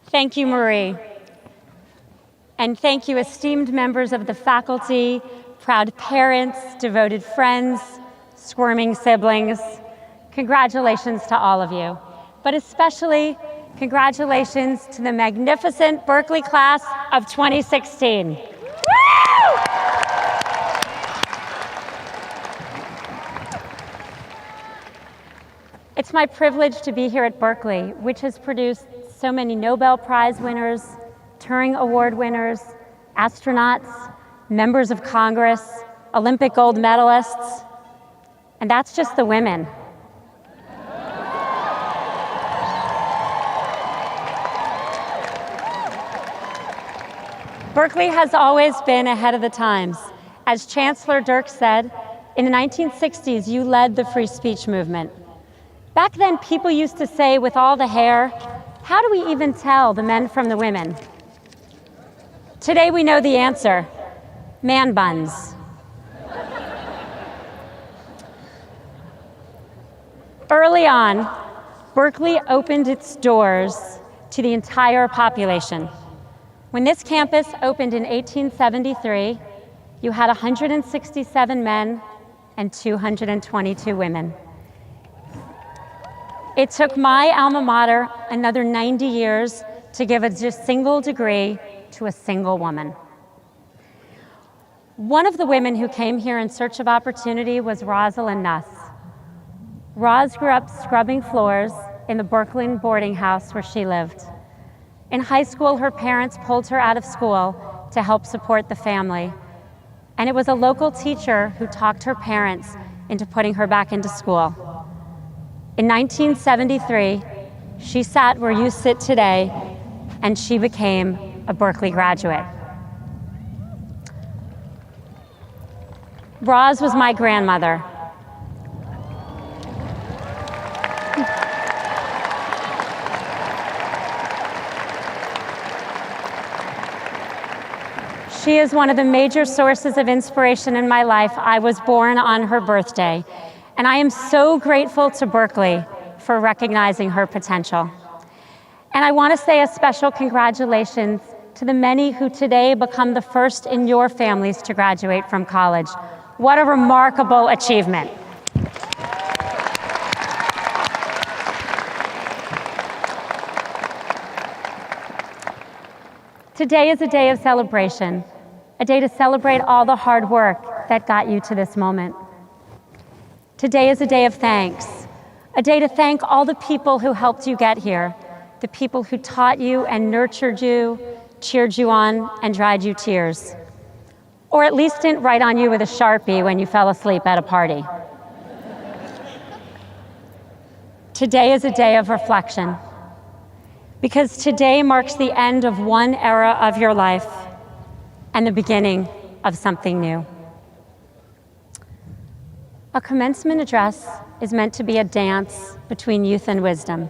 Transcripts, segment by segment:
Thank you, Marie. And thank you, esteemed members of the faculty, proud parents, devoted friends, squirming siblings. Congratulations to all of you, but especially congratulations to the magnificent Berkeley class of 2016. Woo! It's my privilege to be here at Berkeley, which has produced so many Nobel Prize winners, Turing Award winners, astronauts, members of Congress, Olympic gold medalists, and that's just the women. Berkeley has always been ahead of the times. As Chancellor Dirk said, in the 1960s, you led the free speech movement. Back then, people used to say, with all the hair, how do we even tell the men from the women? Today, we know the answer: man buns. Early on, Berkeley opened its doors to the entire population. When this campus opened in 1873, you had 167 men and 222 women. It took my alma mater another 90 years to give a single degree to a single woman. One of the women who came here in search of opportunity was Rosalind Nuss. Roz grew up scrubbing floors in the Berkeley boarding house where she lived. In high school, her parents pulled her out of school to help support the family. And it was a local teacher who talked her parents into putting her back into school. In 1973, she sat where you sit today, and she became a Berkeley graduate. Roz was my grandmother. She is one of the major sources of inspiration in my life. I was born on her birthday, and I am so grateful to Berkeley for recognizing her potential. And I want to say a special congratulations to the many who today become the first in your families to graduate from college. What a remarkable achievement. Today is a day of celebration, a day to celebrate all the hard work that got you to this moment. Today is a day of thanks, a day to thank all the people who helped you get here, the people who taught you and nurtured you, cheered you on, and dried you tears. Or at least didn't write on you with a Sharpie when you fell asleep at a party. Today is a day of reflection, because today marks the end of one era of your life and the beginning of something new. A commencement address is meant to be a dance between youth and wisdom.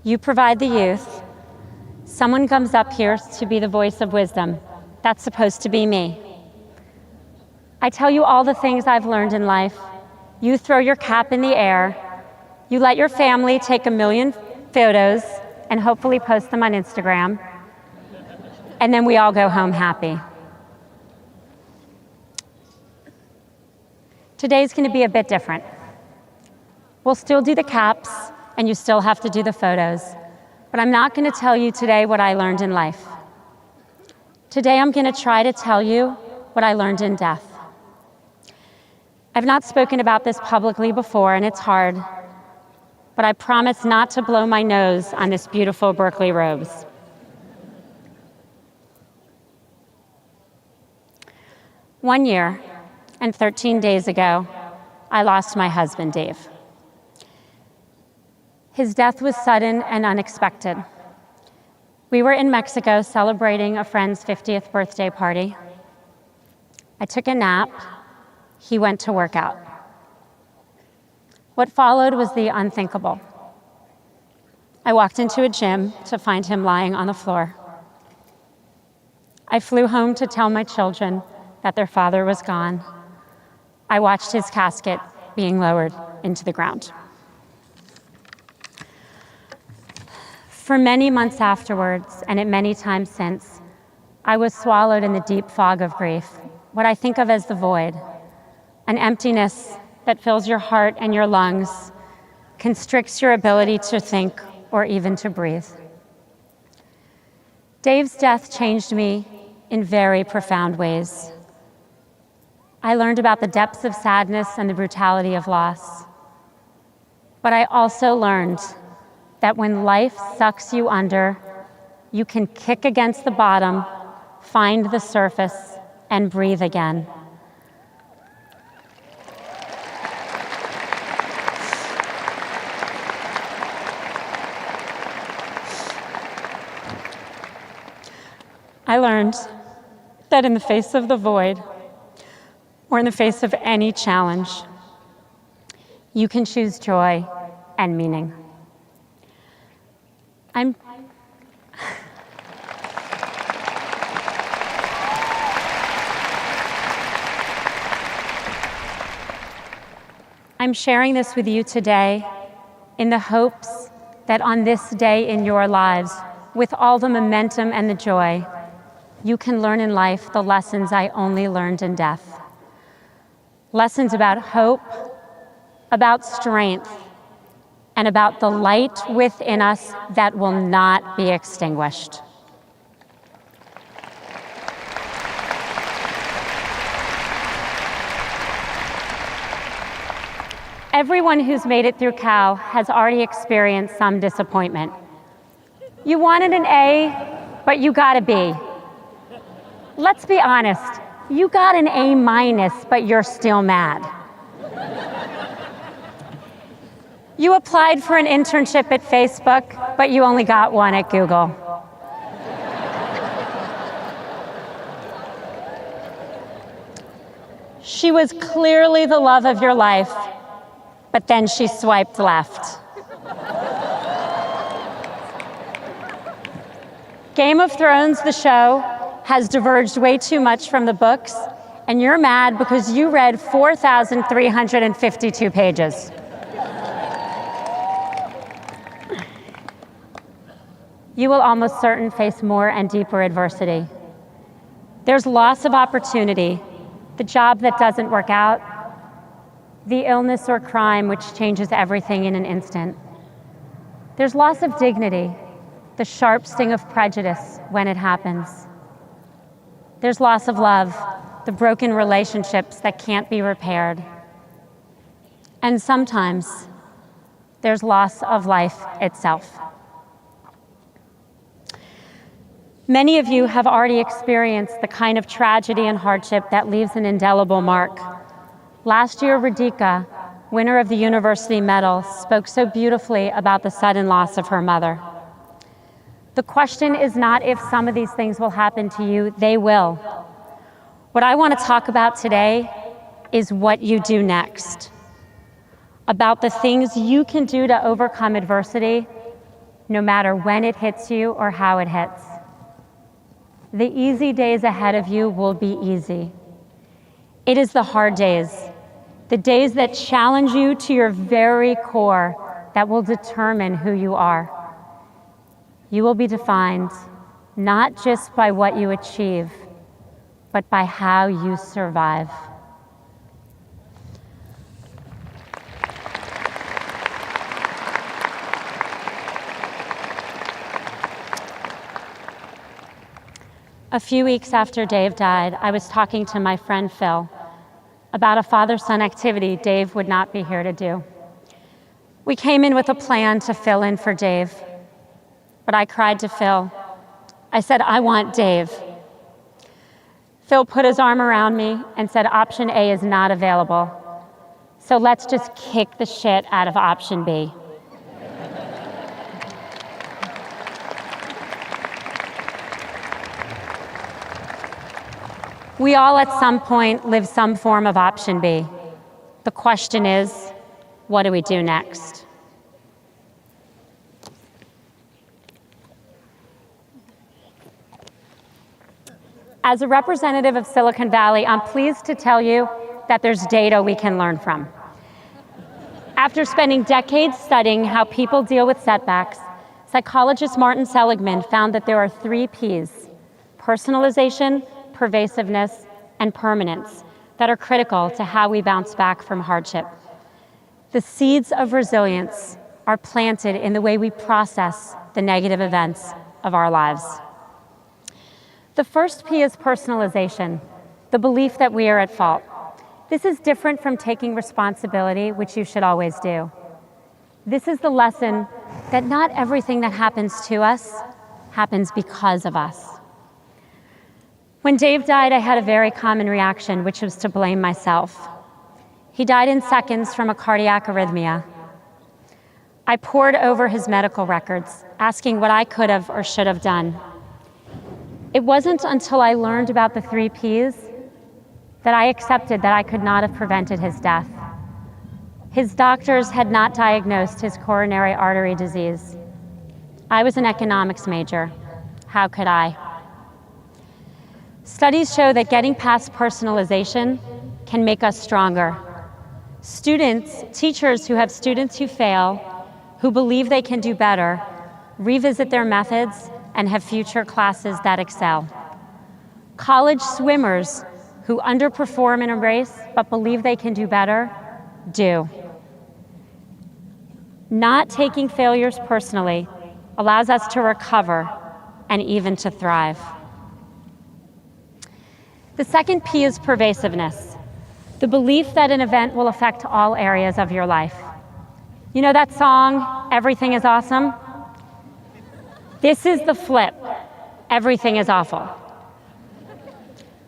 You provide the youth. Someone comes up here to be the voice of wisdom. That's supposed to be me. I tell you all the things I've learned in life. You throw your cap in the air. You let your family take 1 million photos and hopefully post them on Instagram. And then we all go home happy. Today's going to be a bit different. We'll still do the caps, and you still have to do the photos. But I'm not going to tell you today what I learned in life. Today I'm going to try to tell you what I learned in death. I've not spoken about this publicly before, and it's hard, but I promise not to blow my nose on this beautiful Berkeley rose. One year and 13 days ago, I lost my husband, Dave. His death was sudden and unexpected. We were in Mexico celebrating a friend's 50th birthday party. I took a nap. He went to work out. What followed was the unthinkable. I walked into a gym to find him lying on the floor. I flew home to tell my children that their father was gone. I watched his casket being lowered into the ground. For many months afterwards, and at many times since, I was swallowed in the deep fog of grief, what I think of as the void, an emptiness that fills your heart and your lungs, constricts your ability to think or even to breathe. Dave's death changed me in very profound ways. I learned about the depths of sadness and the brutality of loss. But I also learned that when life sucks you under, you can kick against the bottom, find the surface, and breathe again. I learned that in the face of the void, or in the face of any challenge, you can choose joy and meaning. I'm sharing this with you today in the hopes that on this day in your lives, with all the momentum and the joy, you can learn in life the lessons I only learned in death. Lessons about hope, about strength, and about the light within us that will not be extinguished. Everyone who's made it through Cal has already experienced some disappointment. You wanted an A, but you got a B. Let's be honest, you got an A-, but you're still mad. You applied for an internship at Facebook, but you only got one at Google. She was clearly the love of your life, but then she swiped left. Game of Thrones, the show, has diverged way too much from the books, and you're mad because you read 4,352 pages. You will almost certain face more and deeper adversity. There's loss of opportunity, the job that doesn't work out, the illness or crime which changes everything in an instant. There's loss of dignity, the sharp sting of prejudice when it happens. There's loss of love, the broken relationships that can't be repaired. And sometimes there's loss of life itself. Many of you have already experienced the kind of tragedy and hardship that leaves an indelible mark. Last year, Radhika, winner of the University Medal, spoke so beautifully about the sudden loss of her mother. The question is not if some of these things will happen to you, they will. What I want to talk about today is what you do next. About the things you can do to overcome adversity, no matter when it hits you or how it hits. The easy days ahead of you will be easy. It is the hard days, the days that challenge you to your very core, that will determine who you are. You will be defined not just by what you achieve, but by how you survive. A few weeks after Dave died, I was talking to my friend Phil about a father-son activity Dave would not be here to do. We came in with a plan to fill in for Dave, but I cried to Phil. I said, I want Dave. Phil put his arm around me and said, option A is not available, so let's just kick the shit out of option B. We all at some point live some form of option B. The question is, what do we do next? As a representative of Silicon Valley, I'm pleased to tell you that there's data we can learn from. After spending decades studying how people deal with setbacks, psychologist Martin Seligman found that there are 3 Ps: personalization, pervasiveness, and permanence, that are critical to how we bounce back from hardship. The seeds of resilience are planted in the way we process the negative events of our lives. The first P is personalization, the belief that we are at fault. This is different from taking responsibility, which you should always do. This is the lesson that not everything that happens to us happens because of us. When Dave died, I had a very common reaction, which was to blame myself. He died in seconds from a cardiac arrhythmia. I pored over his medical records, asking what I could have or should have done. It wasn't until I learned about the 3 Ps that I accepted that I could not have prevented his death. His doctors had not diagnosed his coronary artery disease. I was an economics major. How could I? Studies show that getting past personalization can make us stronger. Teachers who have students who fail, who believe they can do better, revisit their methods, and have future classes that excel. College swimmers who underperform in a race but believe they can do better, do. Not taking failures personally allows us to recover and even to thrive. The second P is pervasiveness, the belief that an event will affect all areas of your life. You know that song, Everything is Awesome? This is the flip. Everything is awful.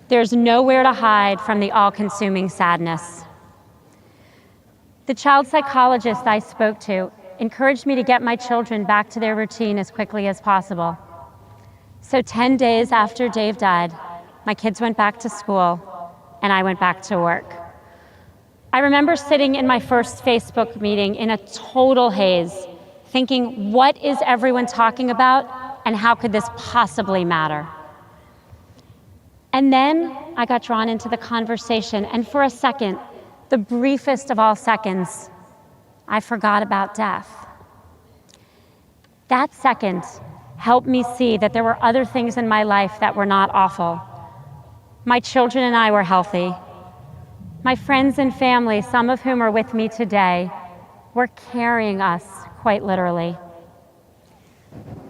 There's nowhere to hide from the all-consuming sadness. The child psychologist I spoke to encouraged me to get my children back to their routine as quickly as possible. So 10 days after Dave died, my kids went back to school and I went back to work. I remember sitting in my first Facebook meeting in a total haze, thinking, what is everyone talking about and how could this possibly matter? And then I got drawn into the conversation, and for a second, the briefest of all seconds, I forgot about death. That second helped me see that there were other things in my life that were not awful. My children and I were healthy. My friends and family, some of whom are with me today, were carrying us quite literally.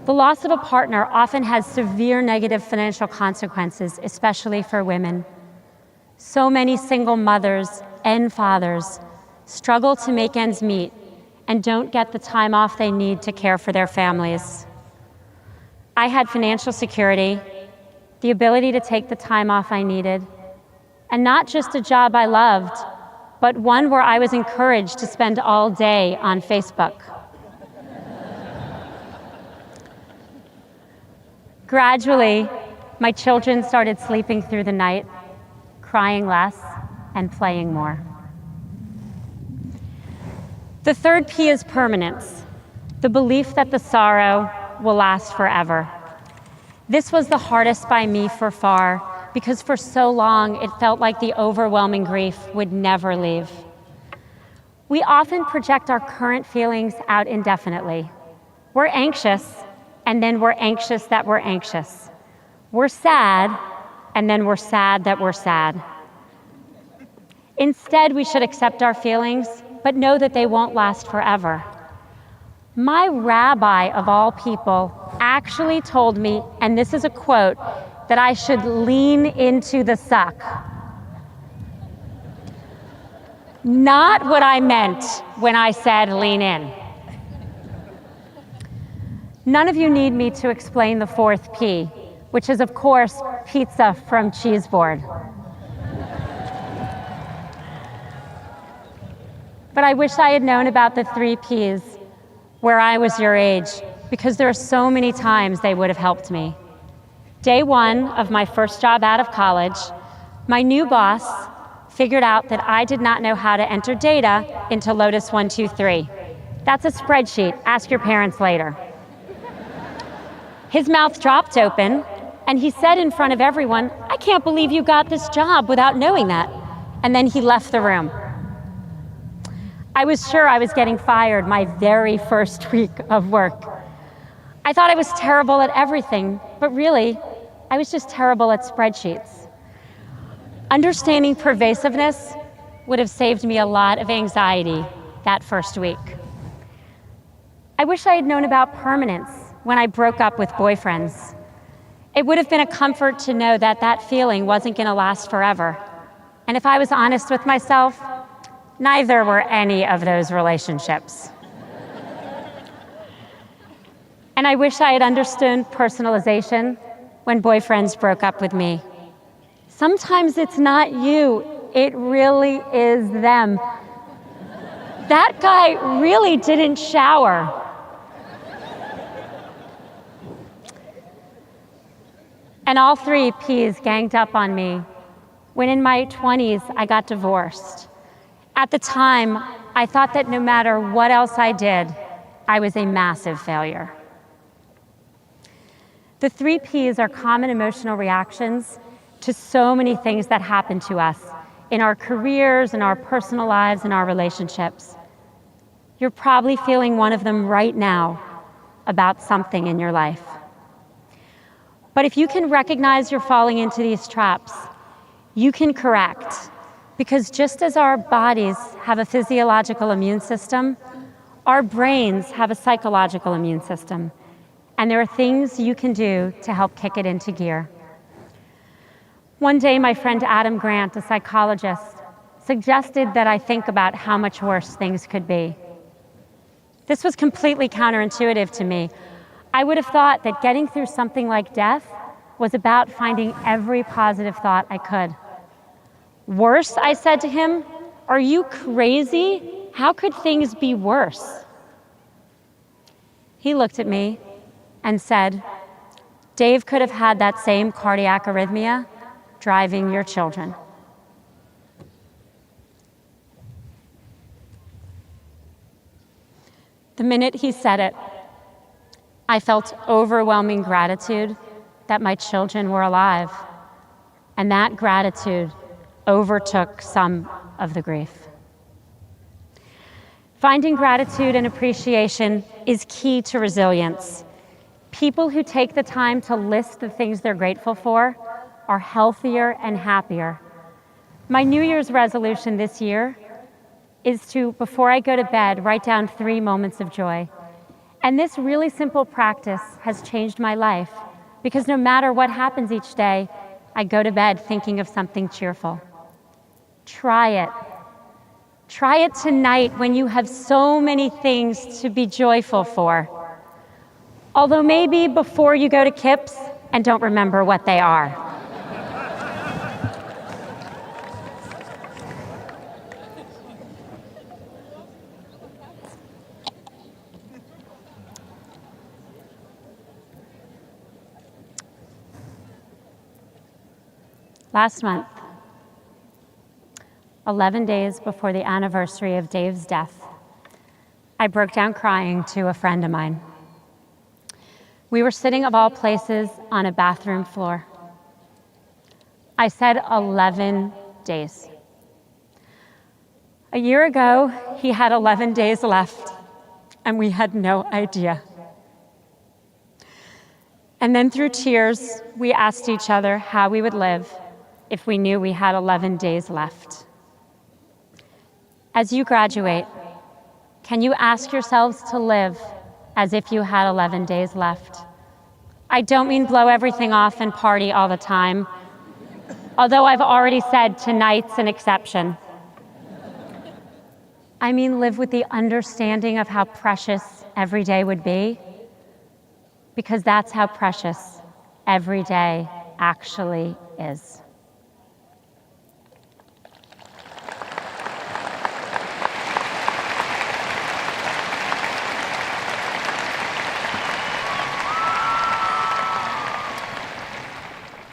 The loss of a partner often has severe negative financial consequences, especially for women. So many single mothers and fathers struggle to make ends meet and don't get the time off they need to care for their families. I had financial security, the ability to take the time off I needed, and not just a job I loved, but one where I was encouraged to spend all day on Facebook. Gradually, my children started sleeping through the night, crying less, and playing more. The third P is permanence, the belief that the sorrow will last forever. This was the hardest by me for far, because for so long it felt like the overwhelming grief would never leave. We often project our current feelings out indefinitely. We're anxious, and then we're anxious that we're anxious. We're sad, and then we're sad that we're sad. Instead, we should accept our feelings, but know that they won't last forever. My rabbi of all people actually told me, and this is a quote, that I should lean into the suck. Not what I meant when I said lean in. None of you need me to explain the fourth P, which is, of course, pizza from Cheeseboard. But I wish I had known about the 3 Ps where I was your age, because there are so many times they would have helped me. Day 1 of my first job out of college, my new boss figured out that I did not know how to enter data into Lotus 123. That's a spreadsheet. Ask your parents later. His mouth dropped open, and he said in front of everyone, "I can't believe you got this job without knowing that." And then he left the room. I was sure I was getting fired my very first week of work. I thought I was terrible at everything, but really, I was just terrible at spreadsheets. Understanding pervasiveness would have saved me a lot of anxiety that first week. I wish I had known about permanence when I broke up with boyfriends. It would have been a comfort to know that that feeling wasn't going to last forever. And if I was honest with myself, neither were any of those relationships. And I wish I had understood personalization when boyfriends broke up with me. Sometimes it's not you, it really is them. That guy really didn't shower. And all three P's ganged up on me when in my 20s I got divorced. At the time, I thought that no matter what else I did, I was a massive failure. The three P's are common emotional reactions to so many things that happen to us in our careers, in our personal lives, in our relationships. You're probably feeling one of them right now about something in your life. But if you can recognize you're falling into these traps, you can correct. Because just as our bodies have a physiological immune system, our brains have a psychological immune system. And there are things you can do to help kick it into gear. One day, my friend Adam Grant, a psychologist, suggested that I think about how much worse things could be. This was completely counterintuitive to me. I would have thought that getting through something like death was about finding every positive thought I could. Worse, I said to him, are you crazy? How could things be worse? He looked at me and said, Dave could have had that same cardiac arrhythmia driving your children. The minute he said it, I felt overwhelming gratitude that my children were alive, and that gratitude overtook some of the grief. Finding gratitude and appreciation is key to resilience. People who take the time to list the things they're grateful for are healthier and happier. My New Year's resolution this year is to, before I go to bed, write down 3 moments of joy. And this really simple practice has changed my life, because no matter what happens each day, I go to bed thinking of something cheerful. Try it. Try it tonight when you have so many things to be joyful for. Although maybe before you go to Kips and don't remember what they are. Last month, 11 days before the anniversary of Dave's death, I broke down crying to a friend of mine. We were sitting, of all places, on a bathroom floor. I said 11 days. A year ago, he had 11 days left, and we had no idea. And then through tears, we asked each other how we would live if we knew we had 11 days left. As you graduate, can you ask yourselves to live as if you had 11 days left? I don't mean blow everything off and party all the time, although I've already said tonight's an exception. I mean live with the understanding of how precious every day would be, because that's how precious every day actually is.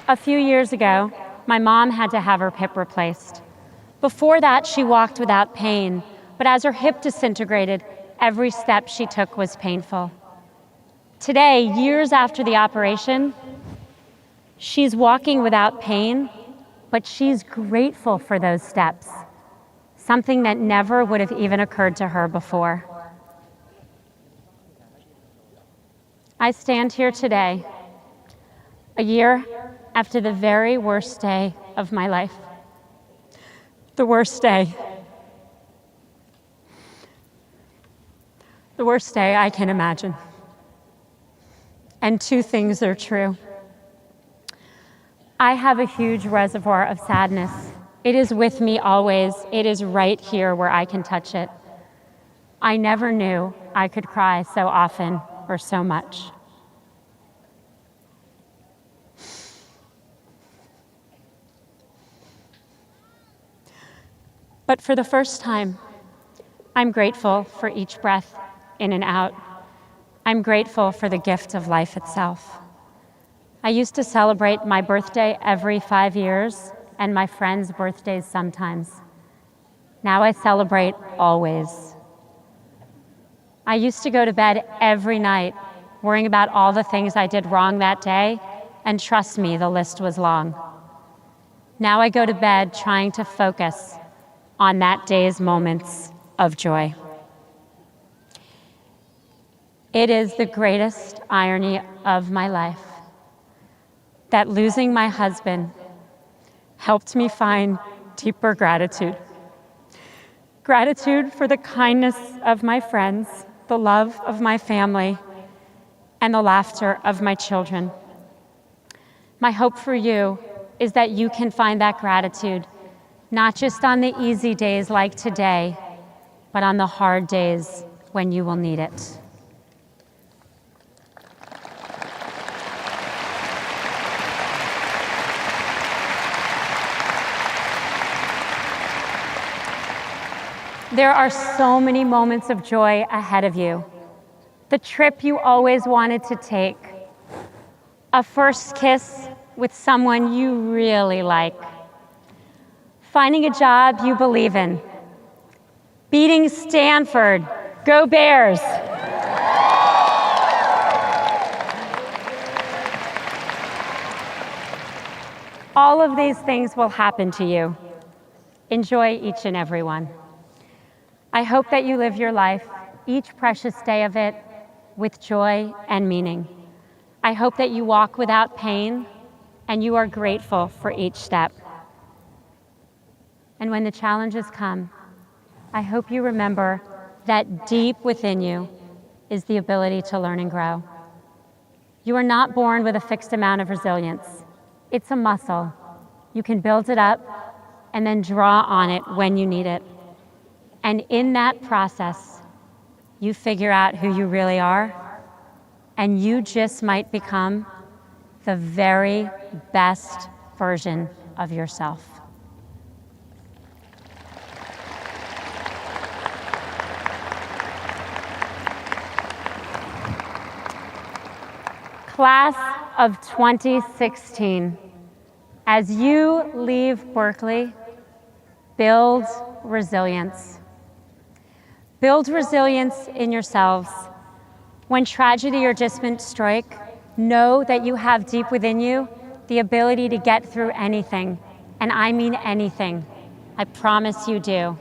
A few years ago, my mom had to have her hip replaced. Before that, she walked without pain, but as her hip disintegrated, every step she took was painful. Today, years after the operation, she's walking without pain, but she's grateful for those steps, something that never would have even occurred to her before. I stand here today, a year after the very worst day of my life. The worst day. The worst day I can imagine. And two things are true. I have a huge reservoir of sadness. It is with me always. It is right here where I can touch it. I never knew I could cry so often or so much. But for the first time, I'm grateful for each breath in and out. I'm grateful for the gift of life itself. I used to celebrate my birthday every 5 years and my friends' birthdays sometimes. Now I celebrate always. I used to go to bed every night worrying about all the things I did wrong that day, and trust me, the list was long. Now I go to bed trying to focus on that day's moments of joy. It is the greatest irony of my life that losing my husband helped me find deeper gratitude. Gratitude for the kindness of my friends, the love of my family, and the laughter of my children. My hope for you is that you can find that gratitude, not just on the easy days like today, but on the hard days when you will need it. There are so many moments of joy ahead of you. The trip you always wanted to take, a first kiss with someone you really like, finding a job you believe in, beating Stanford, go Bears. All of these things will happen to you. Enjoy each and every one. I hope that you live your life, each precious day of it, with joy and meaning. I hope that you walk without pain and you are grateful for each step. And when the challenges come, I hope you remember that deep within you is the ability to learn and grow. You are not born with a fixed amount of resilience. It's a muscle. You can build it up and then draw on it when you need it. And in that process, you figure out who you really are, and you just might become the very best version of yourself. Class of 2016, as you leave Berkeley, build resilience. Build resilience in yourselves. When tragedy or dismay strike, know that you have deep within you the ability to get through anything, and I mean anything. I promise you do.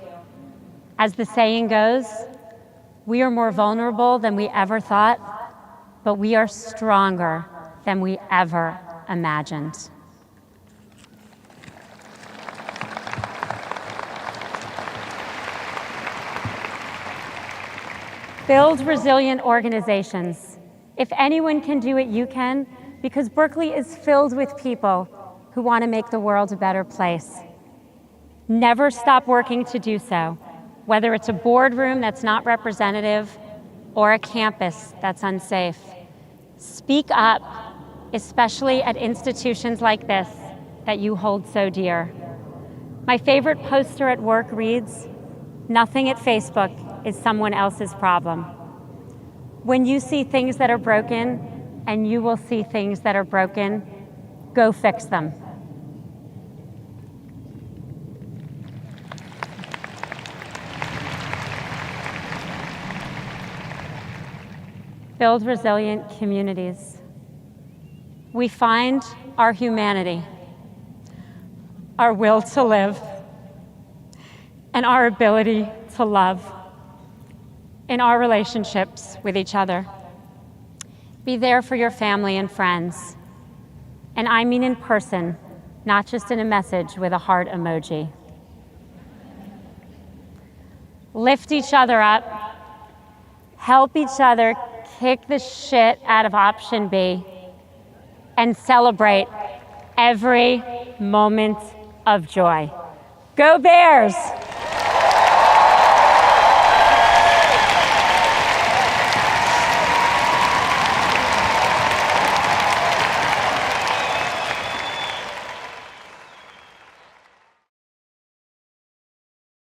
As the saying goes, we are more vulnerable than we ever thought, but we are stronger than we ever imagined. Build resilient organizations. If anyone can do it, you can, because Berkeley is filled with people who want to make the world a better place. Never stop working to do so, whether it's a boardroom that's not representative or a campus that's unsafe. Speak up, especially at institutions like this that you hold so dear. My favorite poster at work reads, "Nothing at Facebook is someone else's problem." When you see things that are broken, and you will see things that are broken, go fix them. Build resilient communities. We find our humanity, our will to live, and our ability to love in our relationships with each other. Be there for your family and friends. And I mean in person, not just in a message with a heart emoji. Lift each other up. Help each other kick the shit out of option B. And celebrate every moment of joy. Go Bears!